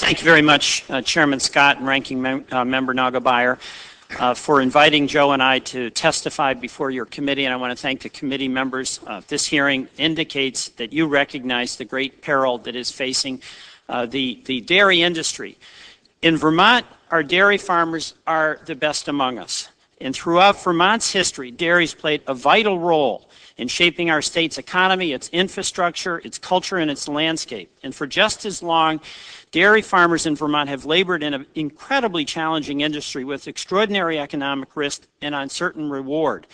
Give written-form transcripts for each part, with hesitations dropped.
Thank you very much, Chairman Scott and Ranking Member Nagelbauer, for inviting Joe and I to testify before your committee. And I want to thank the committee members. This hearing indicates that you recognize the great peril that is facing the dairy industry. In Vermont, our dairy farmers are the best among us. And throughout Vermont's history, dairy's played a vital role in shaping our state's economy, its infrastructure, its culture, and its landscape. And for just as long, dairy farmers in Vermont have labored in an incredibly challenging industry with extraordinary economic risk and uncertain reward.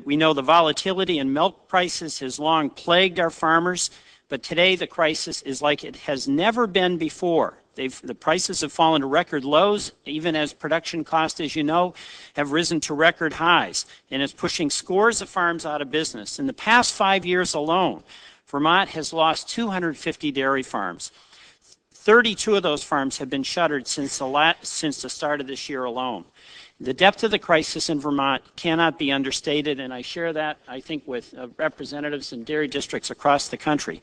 We know the volatility in milk prices has long plagued our farmers, but today the crisis is like it has never been before. The prices have fallen to record lows, even as production costs, as you know, have risen to record highs, and it's pushing scores of farms out of business. In the past 5 years alone, Vermont has lost 250 dairy farms. 32 of those farms have been shuttered since the start of this year alone. The depth of the crisis in Vermont cannot be understated, and I share that, I think, with representatives in dairy districts across the country.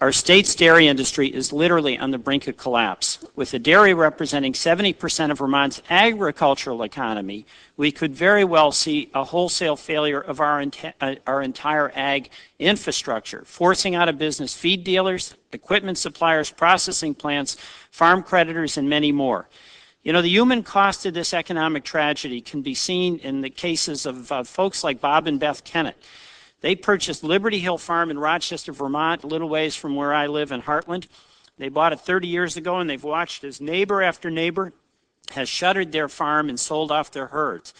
Our state's dairy industry is literally on the brink of collapse. With the dairy representing 70% of Vermont's agricultural economy, we could very well see a wholesale failure of our entire ag infrastructure, forcing out of business feed dealers, equipment suppliers, processing plants, farm creditors, and many more. You know, the human cost of this economic tragedy can be seen in the cases of folks like Bob and Beth Kennett. They purchased Liberty Hill Farm in Rochester, Vermont, a little ways from where I live in Heartland. They bought it 30 years ago, and they've watched as neighbor after neighbor has shuttered their farm and sold off their herds.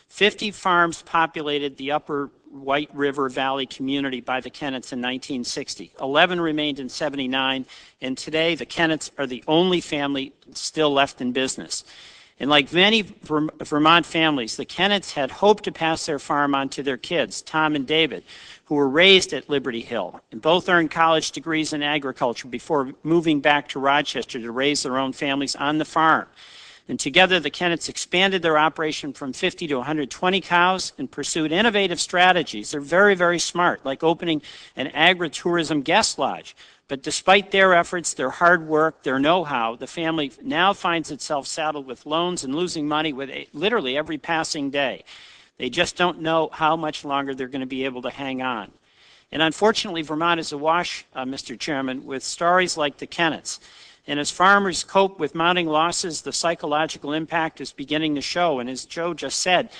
50 farms populated the upper White River Valley community by the Kennetts in 1960. 11 remained in 79, and today the Kennetts are the only family still left in business. And like many Vermont families, the Kennetts had hoped to pass their farm on to their kids, Tom and David, who were raised at Liberty Hill, and both earned college degrees in agriculture before moving back to Rochester to raise their own families on the farm. And together, the Kennetts expanded their operation from 50 to 120 cows and pursued innovative strategies. They're very, very smart, like opening an agritourism guest lodge. But despite their efforts, their hard work, their know-how, the family now finds itself saddled with loans and losing money with literally every passing day. They just don't know how much longer they're going to be able to hang on. And unfortunately, Vermont is awash, Mr. Chairman, with stories like the Kennetts. And as farmers cope with mounting losses, the psychological impact is beginning to show. And as Joe just said,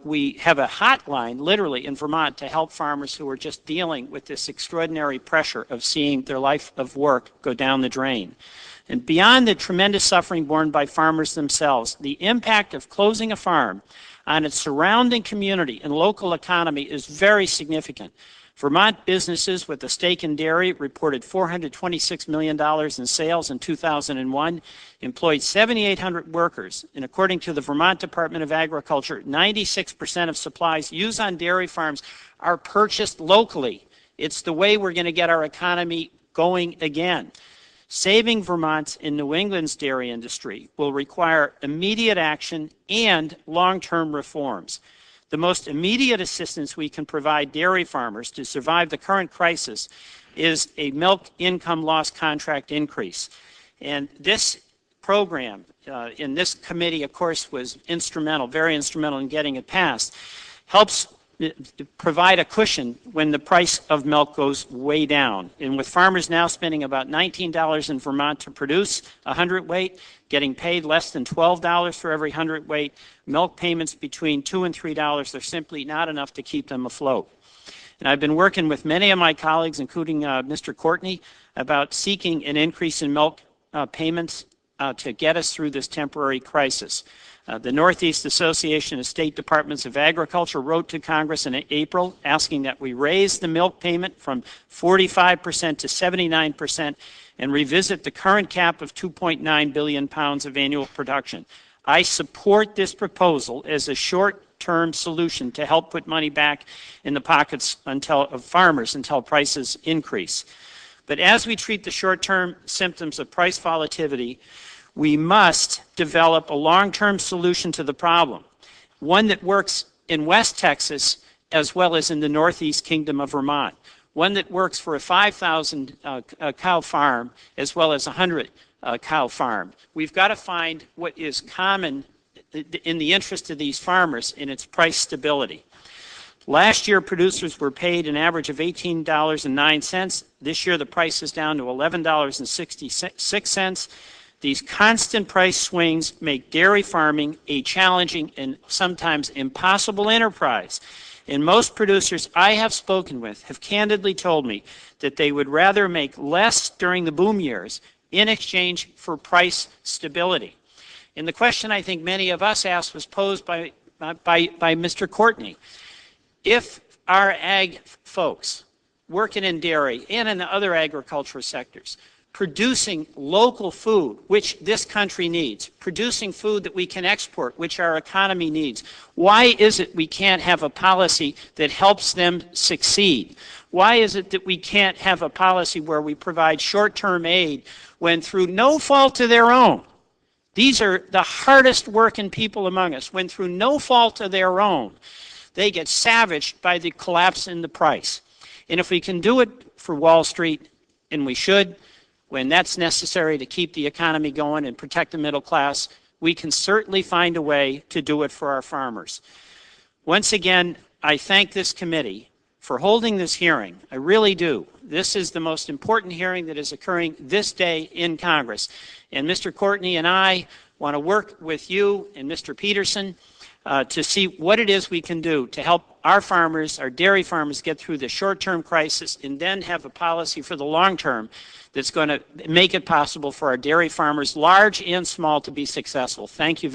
we have a hotline, literally, in Vermont to help farmers who are just dealing with this extraordinary pressure of seeing their life of work go down the drain. And beyond the tremendous suffering borne by farmers themselves, the impact of closing a farm on its surrounding community and local economy is very significant. Vermont businesses with a stake in dairy reported $426 million in sales in 2001, employed 7,800 workers, and according to the Vermont Department of Agriculture, 96% of supplies used on dairy farms are purchased locally. It's the way we're going to get our economy going again. Saving Vermont's and New England's dairy industry will require immediate action and long-term reforms. The most immediate assistance we can provide dairy farmers to survive the current crisis is a milk income loss contract increase. And this program in this committee, of course, was instrumental, very instrumental in getting it passed, helps provide a cushion when the price of milk goes way down. And with farmers now spending about $19 in Vermont to produce a hundredweight, getting paid less than $12 for every hundredweight, milk payments between $2 and $3 are simply not enough to keep them afloat. And I've been working with many of my colleagues, including Mr. Courtney, about seeking an increase in milk payments to get us through this temporary crisis. The Northeast Association of State Departments of Agriculture wrote to Congress in April asking that we raise the milk payment from 45% to 79% and revisit the current cap of 2.9 billion pounds of annual production. I support this proposal as a short-term solution to help put money back in the pockets of farmers until prices increase. But as we treat the short-term symptoms of price volatility, we must develop a long-term solution to the problem, one that works in West Texas as well as in the Northeast Kingdom of Vermont. one that works for a 5,000 cow farm as well as a 100 cow farm. We've got to find what is common in the interest of these farmers in its price stability. Last year, producers were paid an average of $18.09. This year, the price is down to $11.66. These constant price swings make dairy farming a challenging and sometimes impossible enterprise. And most producers I have spoken with have candidly told me that they would rather make less during the boom years in exchange for price stability. And the question I think many of us asked was posed by Mr. Courtney. If our ag folks working in dairy and in the other agricultural sectors, producing local food, which this country needs, producing food that we can export, which our economy needs, why is it we can't have a policy that helps them succeed? Why is it that we can't have a policy where we provide short-term aid when through no fault of their own, these are the hardest working people among us, when through no fault of their own, they get savaged by the collapse in the price. And if we can do it for Wall Street, and we should, when that's necessary to keep the economy going and protect the middle class, we can certainly find a way to do it for our farmers. Once again, I thank this committee for holding this hearing. I really do. This is the most important hearing that is occurring this day in Congress. And Mr. Courtney and I want to work with you and Mr. Peterson to see what it is we can do to help our farmers, our dairy farmers, get through the short-term crisis and then have a policy for the long term that's going to make it possible for our dairy farmers, large and small, to be successful. Thank you very much.